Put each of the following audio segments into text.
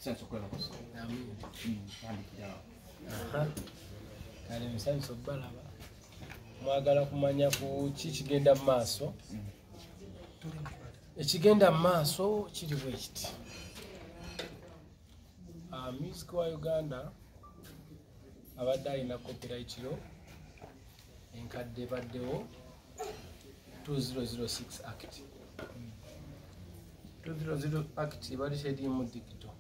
sense okulaba koso kale musanyusa okubalaba mwagala kumanya ku ki kigenda mu maaso ekigenda mu maaso kiri bwe kiti music wa Uganda abadde alina copyright law enkadde baddewo 2006 act 2006 act ebadde teriimu digital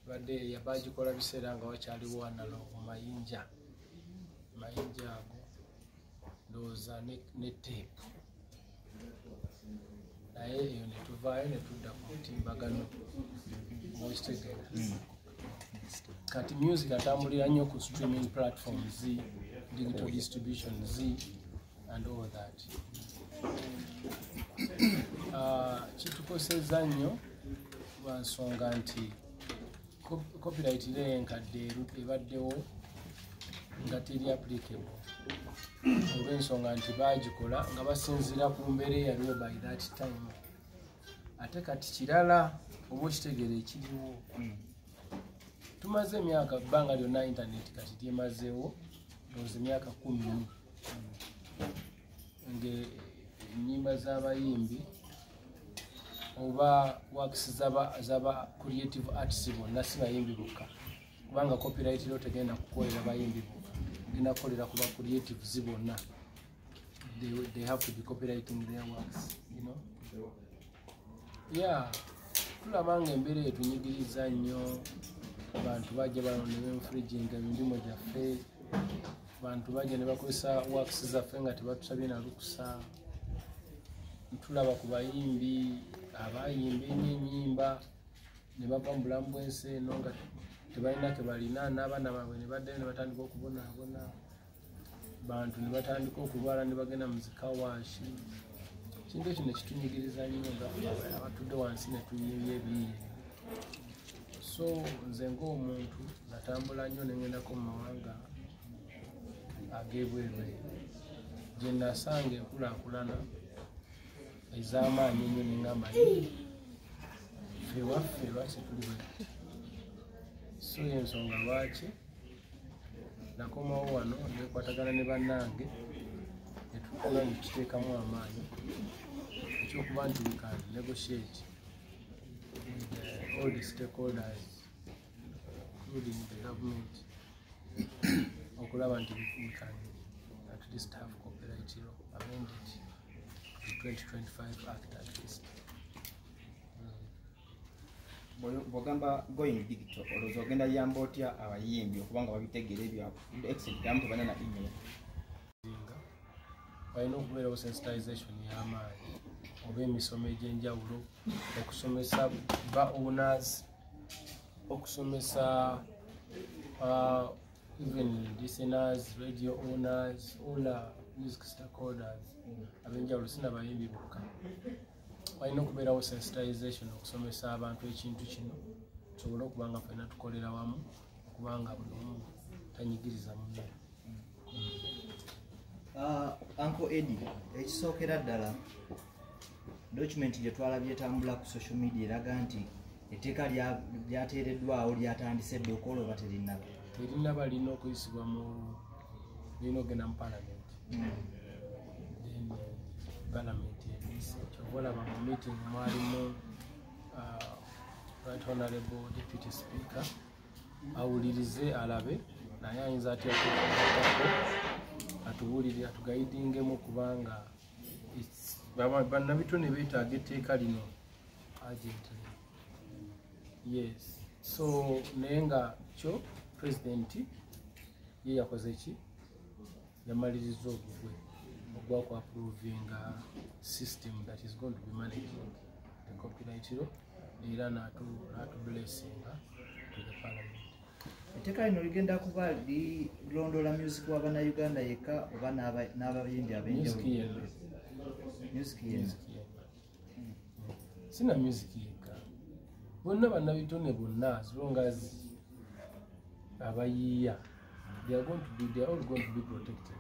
badde yabagikola biseera nga wakyaliwo analogo mayinja ago ndowooza ne teepu naye eyo netuvaayo netudda ku mutimbagano mwekitegeera kati music atambulira nnyo ku streaming platforms digital distributions and all that kitukoseza nnyo lwa nsonga nti copyright enkadde ebaddewo nga teri applicable olw'ensonga nti bagikola nga basinziira ku mbeera eyaliwo by that time ate kati kirala oba okitegeera ekiriwo tumaze emyaka bbanga lyonna internet kati lyemazeewo ndowooza emyaka 10 ng'ennyimba z'abayimbi oba works zaba creative artists bonna si bayimbi bokka kubanga copyright law tegenda kukolera bayimbi bokka genda kukolera kuba creatives bonna they have to be copyrighting their works, you know. Yeah, tulaba nga embeera etunyigiriza nnyo abantu bajja bano ne benfriginga emirimu gyaffe abantu bajja ne bakozesa works zaffe nga tebatusabye na lukusa tulaba ku bayimbi abayimba ennyimba ne bava mu bulamu bw'ensi eno nga tebalina ke balina n'abaana baabwe ne baddayo ne batandika okubonaabona bantu ne batandika okulwala ne bagenda mu zikawashi kintu ekyo ne kitunyigiriza nnyo nga abatudde wansi ne tunyibya ebiyiye so nze ng'omuntu natambula nnyo ne ngendako mu mawanga ag'ebweru gye nasanga enkulaakulana ez'amaanyi ennyo ne ngamba ffe waffe lwaki tuli bwe so y'ensonga lwaki nakomawo wano nekwatagana ne bannange netukola nekituteekamu amaanyi ekyokuba nti we can negotiate with all the stakeholders including the government okulaba nti we can at least have copyright law amended to 2025 act at least. Bwogamba going digital olowooza ogenda yamba otya abayimbi okubanga babitegeera ebyo exitgamu tebana na email balina okubeerawo sensitization y'amaanyi oba emisomo egy'enjawulo okusomesa ba owners okusomesa even listeners radio owners all music stakeholders ab'enjawulo sina bayimbi bokka balina okubeerawo sensitization okusomesa abantu ekintu kino tusobole okuba nga ffenna tukolera wamu okubanga buli omu tanyigiriza munne. Uncle Eddie, ekisookera ddala document gye twalabye etambula ku social media eraga nti etteeka lyateereddwawo lyatandise dde okola oba terinnaba? Terinnaba lina okuyisibwa mu lina ogenda mu parliament. Then parliament olaba mu meeting mwalimu right honorable deputy speaker awulirize alabe naye ayinza atya okuko atubuulire atugaidingemu kubanga bannabitone beetaaga etteeka lino urgently. Yes, so naye nga kyo president ye yakoze ki yamaliriza ogugwe ogwa ku approving system that is going to be managing the copyright law era natu blessing to the parliament. Etteeka lino ligenda kuba lilondoola music w'abana Uganda yekka oba n'abayimbi ab'enjawulo? Music yenna. Sina music yekka bonna bannabitone bonna as long as abayiiya they are all going to be protected.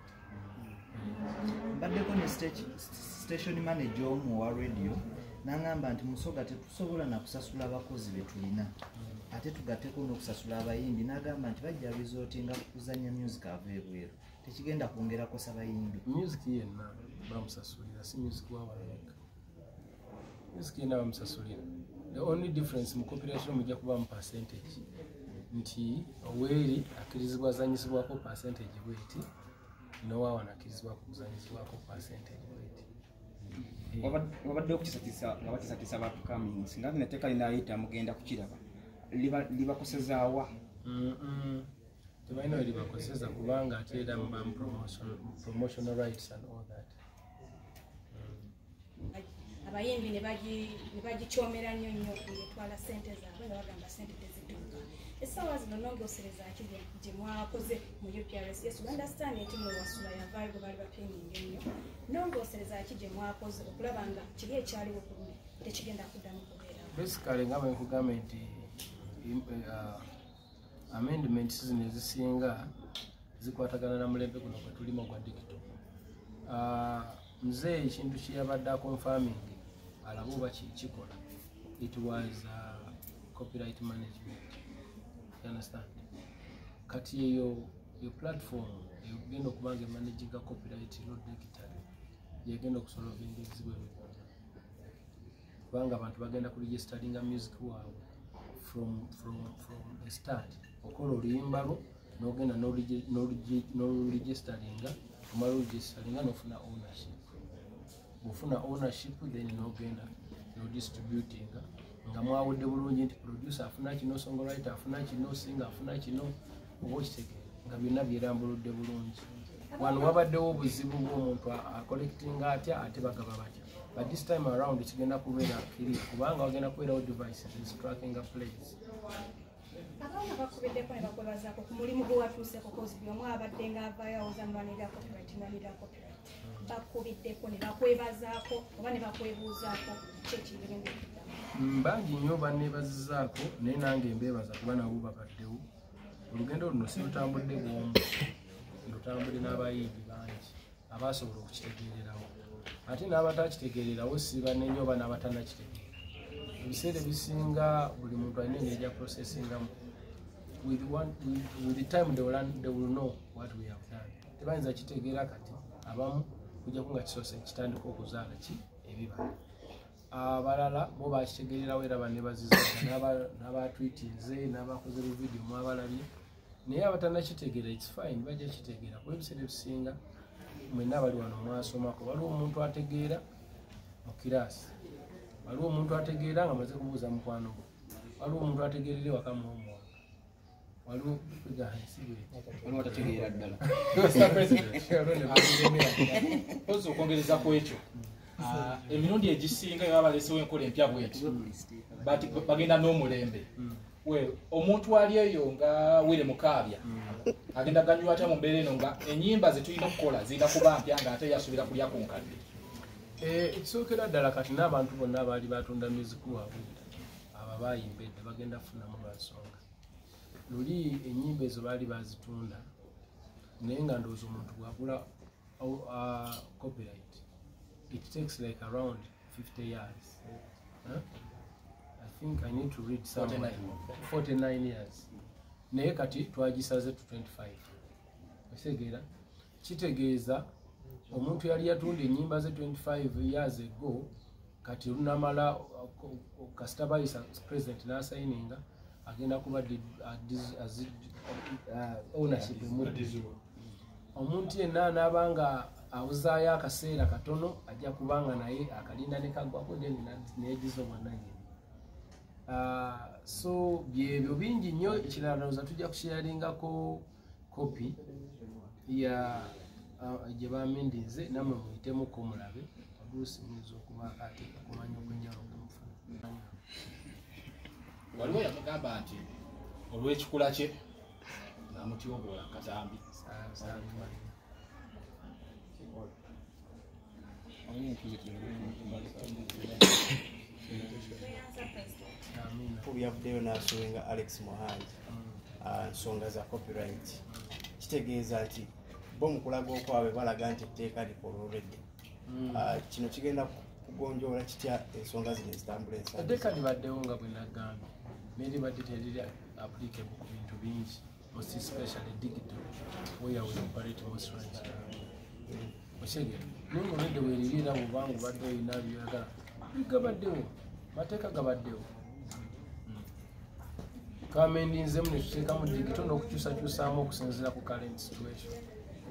Mbaddeko ne station manager omu wa radio n'angamba nti Musoga tetusobola na kusasula abakozi be tulina ate tugatteko n'okusasula abayimbi n'agamba nti bajja resort nga kuzannya music ava ebweru tekigenda kwongerako sabayimbi music yenna bamusasulira si music wawaleka music yenna bamusasulira the only difference mu copyright mujja kuba mu percentage nti Oweri akkirizibwa azanyisibwako percentage bweti nowawana akkirizibwako kuzanyisibwako percentage bweti wabadde okukisatisa nga bakisatisa bapcoming singa neteeka linayita mugenda kukiraba libakosezaawa tebalina we libakoseza kubanga ate era mubamu promotional rights and all that abayimbi ne bagikyomera nnyo nnyo etwala ssente zaabwe nga bagamba ssente tezituuka essaawa zino nongeosereza ki gye mwakoze mu UPRS yes we understand nti mwewasula yavaayo bwe baali bapinginga ennyo nongeosereza ki gye mwakoze okulaba nga kiri ekyaliwo kulumi tekigenda kuddamu kubeera basically nga bwekugamba nti amendments zino ezisinga zikwatagana na mulembe guno gwe tulimu ogwa digital nze ekintu kyeyabadde aconfirming alabe oba kikola it was copyright management you understand kati eyo platform egenda okuba nga emanaginga copyright not digitally yegenda okusolvinga ebizibu ebyo byonna kubanga abantu bagenda kuregisteringa music waabwe from the start okola oluyimba lwo n'ogenda n'oluregisteringa omala oluregisteringa n'ofuna ownership bw'ofuna ownership then n'ogenda n'odistributinga nga mwawudde bulungi nti producer afuna kino songwriter afuna kino singer afuna kino oba okitegeera nga byonna byerambuludde bulungi wano wabaddewo obuzibu bw'omuntu acollectinga atya ate bagaba batya but this time around kigenda kubeera kiri kubanga wagenda kubeerawo devices tracking plays abaana bakubiddeko ne bakwebazaako ku mulimu gwe watuuseeko kozi buli omu abadde ng'avaayo awooza nwanira copyright bakubiddeko ne bakwebazaako oba ne bakwebuuzaako ki ekigenda okuddamu bangi nnyo banneebazizaako naye nange mbeebaza kuba nabo babaddewo olugendo luno si lutambudde bwomu lutambudde n'abayimbi bangi abasobola okukitegeererawo ate n'abatakitegeererawo si banenye oba n'abatanakitegeera ebiseera ebisinga buli muntu alina engeri gya processingamu with the time they will know what we have done tebayinza kitegeera kati abamu kujjaku nga kisoose kitandika okuzaala ki ebibala abalala bo bakitegeererawo era bannebaziza n'abatwitinze n'abakoze luvidiyo mwabalabye naye abatanakitegeera its fine bajja kitegeera kuba ebiseera ebisinga mwenna bali wano mwasomako waliwo omuntu ategeera mu kiraasi waliwo omuntu ategeera nga maze kubuuza mukwano gwe waliwo omuntu ategeerera ewaka muomwanga waliwo atategeera ddala oza okwongereza ku ekyo emirundi egisinga baba balesewo enkola empya bweti bagenda n'omulembe omuntu ali eyo nga were mukaabya agenda ganywa atya mu mbeera eno nga ennyimba zetulina okukola zirina kuba mpya nga ate yasuubira kulya ku nkadde ekisookera ddala kati n'abantu bonna abaali batunda miziku waabwe abo bayimba edda bagenda kufunamu lwansonga luli ennyimba ezo baali bazitunda naye nga ndowooza omuntu bwagula copyright it takes like around 50 years I think I need to read somewhere 49 years naye kati twagisaze to 25 osegeera kitegeeza omuntu yali yatunda ennyimba ze 25 years ago kati lunamala kasita bayisa president n'asayininga agenda kuba ownership emuddizo omuntu yenna anaabanga awuzaayo akaseera katono ajja kubanga naye akalinda ne kagwako neyegizo bwannannyini so byebyo bingi nnyo ekirala ndowooza tujja kusharingako kopi ya gye bamendinze nammwe muyitemuko mulabe oluusi muyinza okuba ate okumanya okwenyala okumufuna waliwo yamugamba nti olw'ekikula kye namutyoboola katambi byavuddeyo n'asuwenga Alex Mohanji nsonga za copyright kitegeeza nti bo mu kulaga okwabwe balaga nti etteeka likola already kino kigenda kugonjoola kitya ensonga zino ezitambula ensangi etteeka libaddewo nga bwe nagambye maybe but it is applicable to bintu bingi, most especially digital, where we operate most right now. Oshege, ningo nende welirira bubangu badde oyina byagala. Bigabaddewo, mateeka gabaddewo. Kamendinzemu ne tuteeka mu digital n'okukyusakyusaamu okusinziira ku current situation.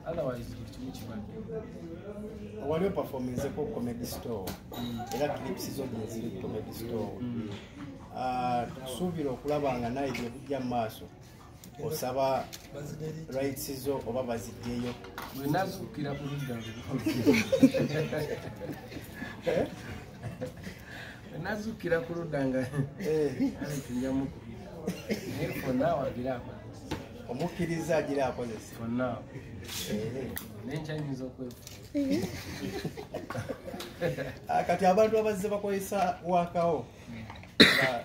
Otherwise, kimu kibadde. Waliwo performance ko comedy store. Era clips zo ziri comedy store. Tusuubira okulaba nga naye bye bujja mu maaso. Osaba rights zo oba baziddeyo. Bwe nazuukira ku ludda nazuukira ku ludda nga tunyamu kubira. Naye for now agira akozesa. Omukkiriza agira akozesa. For now. Nenkyanyiza okwefuula. Kati abantu abazze bakozesa wakawo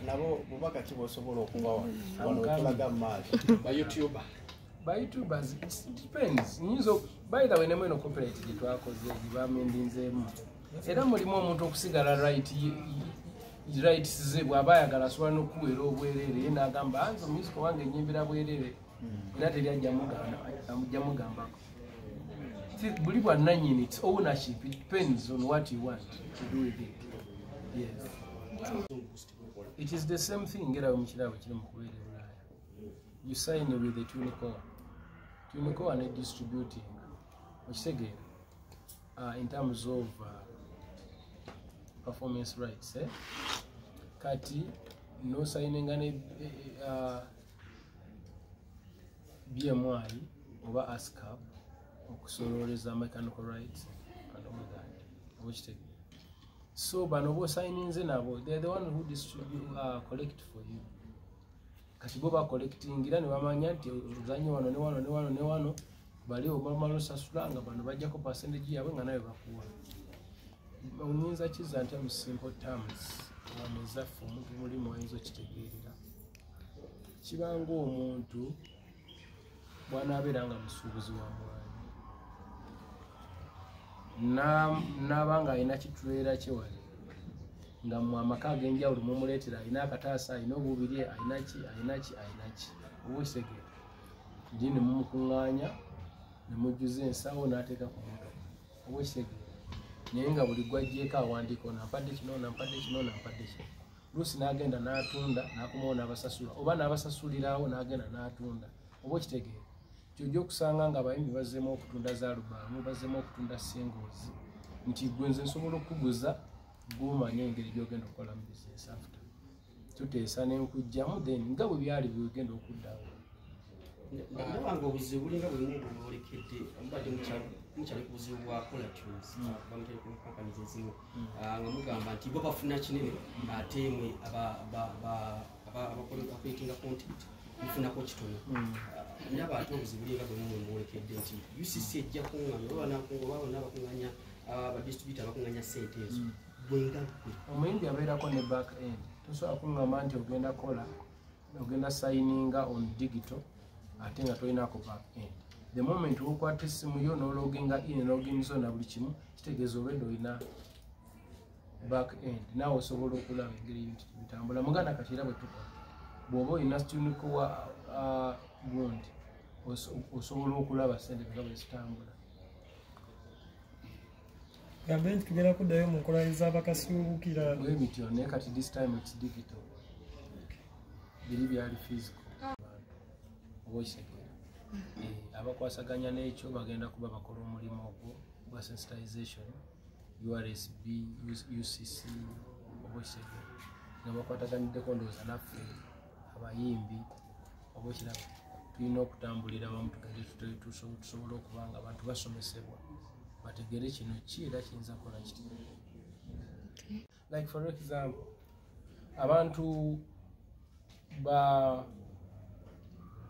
nabo bubaka ki bw'osobola okubawa wano wetulaga mu maaso YouTubers, it depends. By the way, nemo eno copyright gye twakoze gibamendinzeemu era mulimu omuntu okusigala rights ze bw'aba ayagala asobola n'okuweera obwereere ye n'agamba anze omuziika wange enyimbira bwereere era teri ajja mugambako. Buli bwannannyini, its ownership, it depends on what you want to do with it. Yes. It is the same thing ngera mu kirabo kiri mu kubeera e Bulaaya. You sign with the TuneCore. TuneCore ne distributing. Okitegeera in terms of performance rights. Kati no signinga ne BMI oba ASCAP okusololeza mechanical rights and all that. Which so bano bo signinze nabo, they're the one who distribute collect for you. Kati bo ba collecting era ne bamanya nti ozanyi wano ne wano ne wano ne wano bali obamalo sasulanga bano bajjako percentage yabwe nga nayo bakuwa. Onyinza kiza nti mu simple terms wameza omuntu mulimu ayinza okitegeerera. Kibanga omuntu bw'anaabeeranga musuubuzi wa mwanyi n'abanga alina kitulera kyewali nga mu amaka ag'enjawulo mumuleetera alina akataasa alina obubiri alina ki oba okitegeera ndi ne mumukuŋŋaanya ne mujjuza ensawo n'ateeka ku motoka oba okitegeera naye nga buli gwajjeeko awandiika nampadde kino nampadde kino nampadde kino. Luusi n'agenda n'atunda n'akomawo n'abasasula oba n'abasasulirawo n'agenda n'atunda oba okitegeera. Kyojja okusanga nga abayimbi bazzeemu okutunda zaalubaamu bazzeemu okutunda singles nti gwe nze nsobola okuguza gw'omanya engeri gy'ogenda okukola mu bizinesi after tuteesa n'enkujjamu then nga bwe byali byogenda okuddawo. Ndabanga obuzibu bulinga bwe muntu bwolekedde omubadde mukyali ku buzibu bwa colatures bamutali ku companies ezimu nga mugamba nti bo bafuna kinene ate mwe abakuletinga content mufunako kitono. Ndaba ate obuzibu bulinga bwe muntu bwolekedde nti UCC ejja kuŋŋaanya oba n'abakuŋŋaanya abadistributor abakuŋŋaanya ssente ezo bwenga gwe omuyimbi abeerako ne back end tosobola kuŋŋamba nti ogenda kola ogenda signinga on digital ate nga tolinako back end. The moment wokwata essimu yo n'ologinga in login zo na buli kimu kitegeeza obedde olina back end naawe osobola okulaba engeri bintu bitambula. Muganda kati era bwe tukola bw'oba olina TuneCore gundi osobola okulaba ssente nga bwe zitambula. Gambe nti tugenda kuddayo mu nkola ez'abakasiwubukira bwe bityo naye kati this time it's digital. Biri byali physical oba okitegeera. Abakwasaganya n'ekyo bagenda kuba bakola omulimu ogwo gwa sensitization URSB UCC oba okitegeera nga bakwataganiddeko ndowooza naffe abayimbi oba okiraba tulina okutambulira wamu tugende tusobole okuba nga abantu basomesebwa bategere kino ki era kiyinza kukola kiti. Like for example abantu ba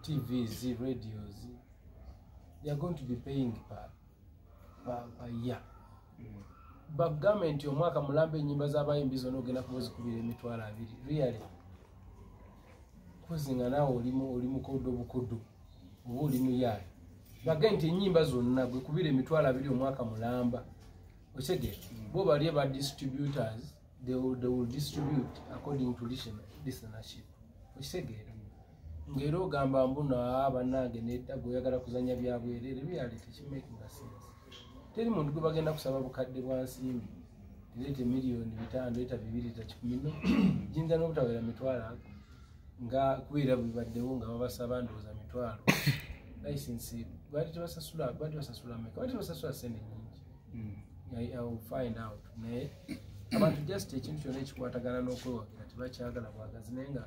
TVs, radios, they are going to be paying per year. But government omwaka mulambe ennyimba z'abayimbi zonna ogenda kuba ozikubira $2,000 really kuzinga naawe oli mukoddo bukoddo oba oli muyaali bagambye nti ennyimba zonna gwe kubira $2,000 omwaka mulamba okitegeera bo bali aba distributors they will distribute according to listenership okitegeera ng'era ogamba mbuno bannange nedda gweoyagala kuzanya bya bwereere byaleeta kimakinga sense teri muntu gwe bagenda kusaba bukadde bwa nsimbi leeta miliyoni 5 leeta 2 leeta 10 no jinja n'obutawera mitwalo nga kubeera bibaddewo nga babasaba ndowooza mitwalo license bali tebasasula meka bali tebasasula sente nyingi I will find out naye abantu just ekintu kyonna ekikwatagana n'okwewagira tebakyagala bwagazi naye nga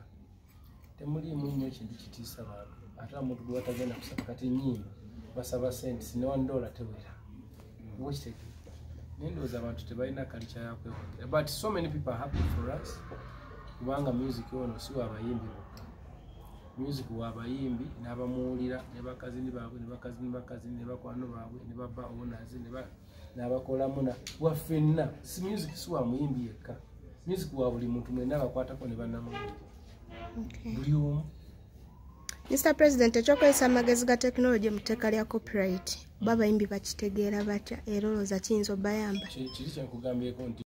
temuliimu nnyo ekintu kitiisa bantu ate omuntu gwe batagenda kusaba kati nyimba basaba sente sinewandola tewera wekitegeera naye ndowooza abantu tebalina culture yakwewagira but so many people are happy for us kubanga music ono si wabayimbi bokka music wabayimbi n'abamuwulira ne bakazini baabwe ne bakwano baabwe ne baba onazi n'abakolamu waffenna si music si wa muyimbi yekka music wa buli muntu mwenna abakwatako ne bannamuwulira buli omu. Mr. President, ekyokozesa amagezi ga tekinologi mu tteeka lya copyright babayimbi bakitegeera batya era olowooza kiyinza obbayamba? Kiri kyenkugambyeko nti